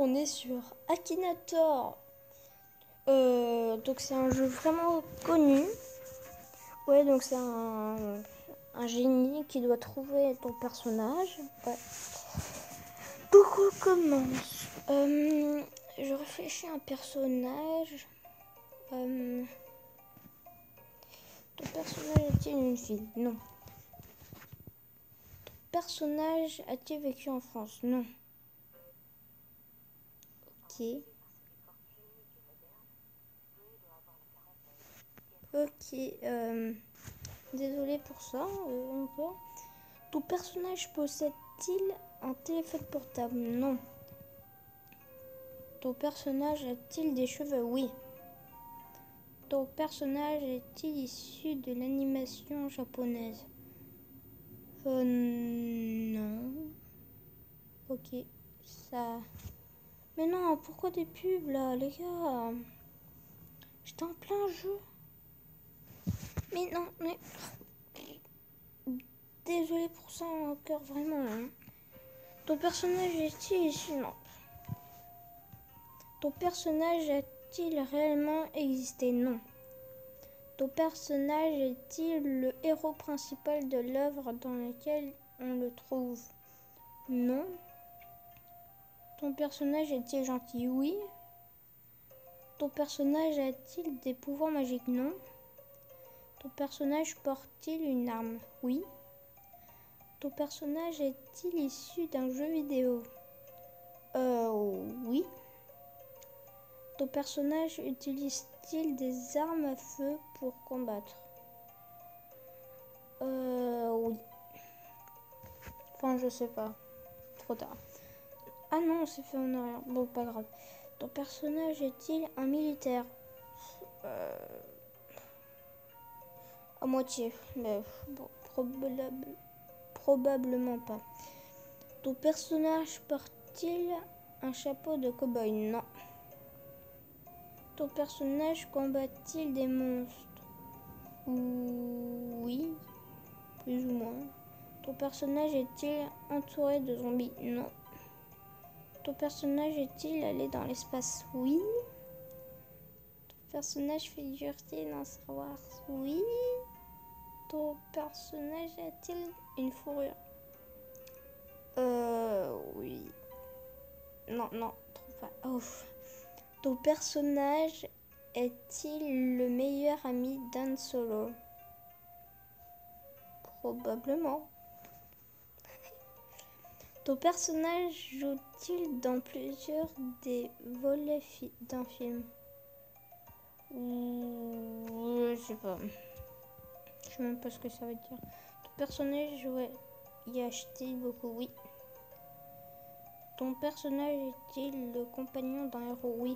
on est sur Akinator. Donc c'est un jeu vraiment connu. Ouais, donc c'est un génie qui doit trouver ton personnage. Ouais. Donc on commence. Je réfléchis à un personnage. Ton personnage a-t-il une fille? Non. Ton personnage a-t-il vécu en France? Non. Ok. Ok. Désolé pour ça. Encore. Ton personnage possède-t-il un téléphone portable? Non. Ton personnage a-t-il des cheveux? Oui. Ton personnage est-il issu de l'animation japonaise? Non. Ok. Ça. Mais non, pourquoi des pubs là, les gars? J'étais en plein jeu. Mais non, mais. Désolé pour ça encore, vraiment. Hein. Ton personnage est-il issu? Non. Ton personnage a-t-il réellement existé? Non. Ton personnage est-il le héros principal de l'œuvre dans laquelle on le trouve? Non. Ton personnage est-il gentil? Oui. Ton personnage a-t-il des pouvoirs magiques? Non. Ton personnage porte-t-il une arme? Oui. Ton personnage est-il issu d'un jeu vidéo? Oui. Ton personnage utilise-t-il des armes à feu pour combattre? Oui. Enfin, je sais pas. Trop tard. Ah non, c'est fait en arrière. Bon, pas grave. Ton personnage est-il un militaire? À moitié. Mais bon, probablement pas. Ton personnage porte-t-il un chapeau de cow-boy? Non. Ton personnage combat-t-il des monstres? Oui, plus ou moins. Ton personnage est-il entouré de zombies? Non. Ton personnage est-il allé dans l'espace? Oui. Ton personnage fait dureté dans Star Wars? Oui. Ton personnage a-t-il une fourrure? Oui. Non, non, trop pas. Oh. Ton personnage est-il le meilleur ami d'Han Solo? Probablement. Ton personnage joue-t-il dans plusieurs des volets d'un film? Je sais pas. Je sais même pas ce que ça veut dire. Ton personnage y a-t-il beaucoup? Oui. Ton personnage est-il le compagnon d'un héros? Oui.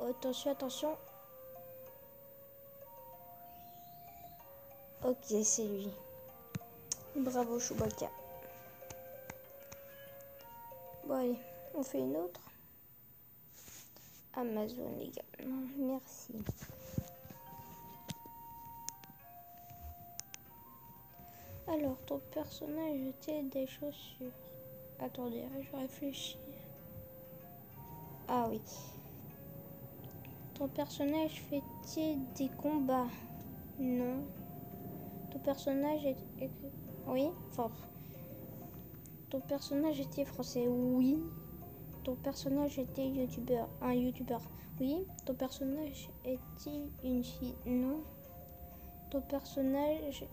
Attention, attention. Ok, c'est lui. Bravo Chewbacca. Bon allez, on fait une autre. Amazon les gars. Merci. Alors, ton personnage a-t-il des chaussures? Attendez, je réfléchis. Ah oui. Ton personnage fait-il des combats? Non. Ton personnage est... Oui, enfin... Ton personnage était français? Oui. Ton personnage était youtubeur? Un youtubeur? Oui. Ton personnage est-il une fille? Non. Ton personnage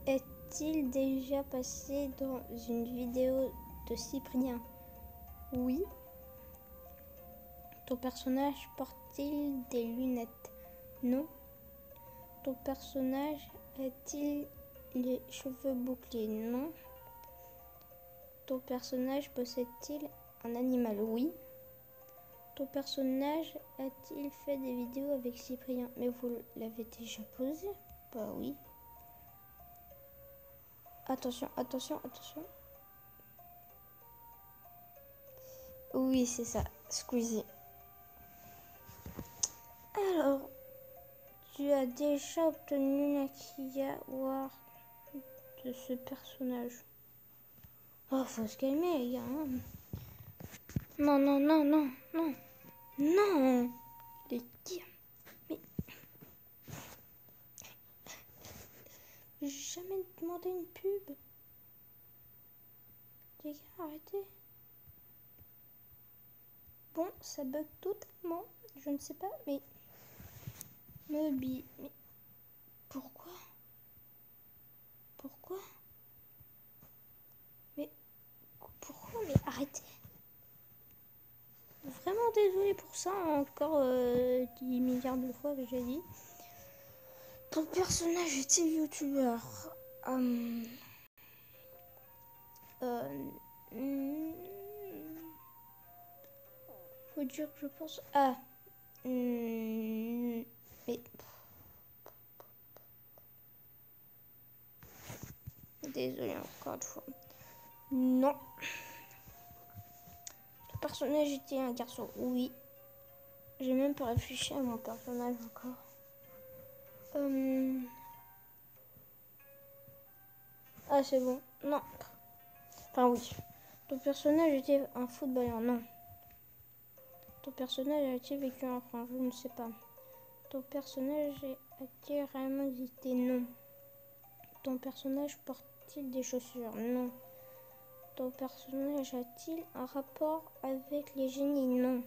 est-il déjà passé dans une vidéo de Cyprien? Oui. Ton personnage porte-t-il des lunettes? Non. Ton personnage a-t-il les cheveux bouclés? Non. Ton personnage possède-t-il un animal? Oui. Ton personnage a-t-il fait des vidéos avec Cyprien? Mais vous l'avez déjà posé? Bah oui. Attention, attention, attention. Oui, c'est ça, Squeezie. Alors, tu as déjà obtenu la Kia Award de ce personnage? Oh, faut se calmer, les gars. Hein. Non, non, non, non, non. Non. Les gars. Mais... J'ai jamais demandé une pub. Les gars, arrêtez. Bon, ça bug totalement. Je ne sais pas, mais... Moby, mais... Pourquoi? Pourquoi? Mais... Pourquoi? Mais arrêtez. Vraiment désolé pour ça, encore 10 milliards de fois que j'ai dit. Ton personnage était youtubeur. Faut dire que je pense... Ah. Mais... Désolé encore une fois. Non. Ton personnage était un garçon. Oui. J'ai même pas réfléchi à mon personnage encore. Ah, c'est bon. Non. Enfin, oui. Ton personnage était un footballeur. Non. Ton personnage a-t-il vécu en France? Je ne sais pas. Ton personnage a-t-il réellement existé? Non. Ton personnage porte-t-il des chaussures? Non. Ton personnage a-t-il un rapport avec les génies? Non.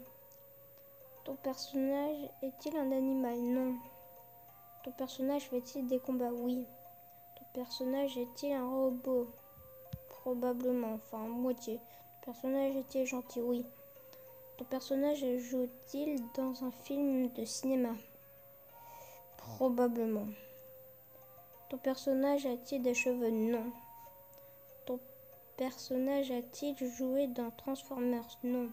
Ton personnage est-il un animal? Non. Ton personnage fait-il des combats? Oui. Ton personnage est-il un robot? Probablement, enfin à moitié. Ton personnage est-il gentil? Oui. Ton personnage joue-t-il dans un film de cinéma? Probablement. Ton personnage a-t-il des cheveux? Non. Ton personnage a-t-il joué dans Transformers? Non.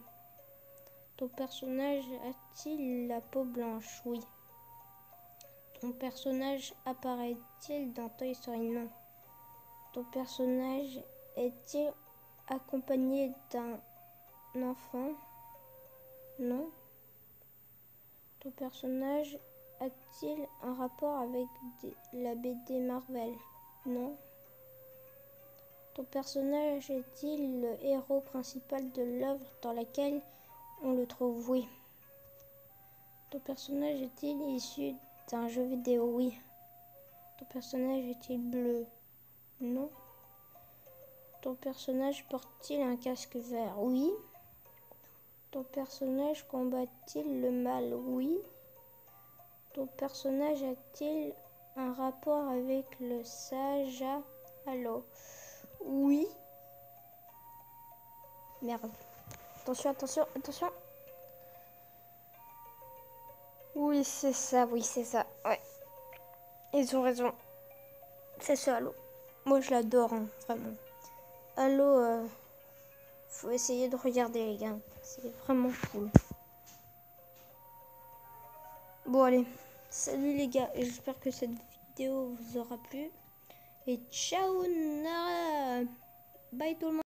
Ton personnage a-t-il la peau blanche? Oui. Ton personnage apparaît-il dans Toy Story? Non. Ton personnage est-il accompagné d'un enfant? Non. Ton personnage a-t-il un rapport avec la BD Marvel? Non. Ton personnage est-il le héros principal de l'œuvre dans laquelle on le trouve? Oui. Ton personnage est-il issu d'un jeu vidéo? Oui. Ton personnage est-il bleu? Non. Ton personnage porte-t-il un casque vert? Oui. Ton personnage combat-t-il le mal? Oui. Ton personnage a-t-il un rapport avec le Saja? Allo? Oui. Merde. Attention, attention, attention. Oui, c'est ça, oui, c'est ça. Ouais. Ils ont raison. C'est ça, Allo. Moi, je l'adore, hein, vraiment. Allo, faut essayer de regarder, les gars. C'est vraiment cool. Bon, allez. Salut, les gars. Et j'espère que cette vidéo vous aura plu. Et ciao, Nara. Bye, tout le monde.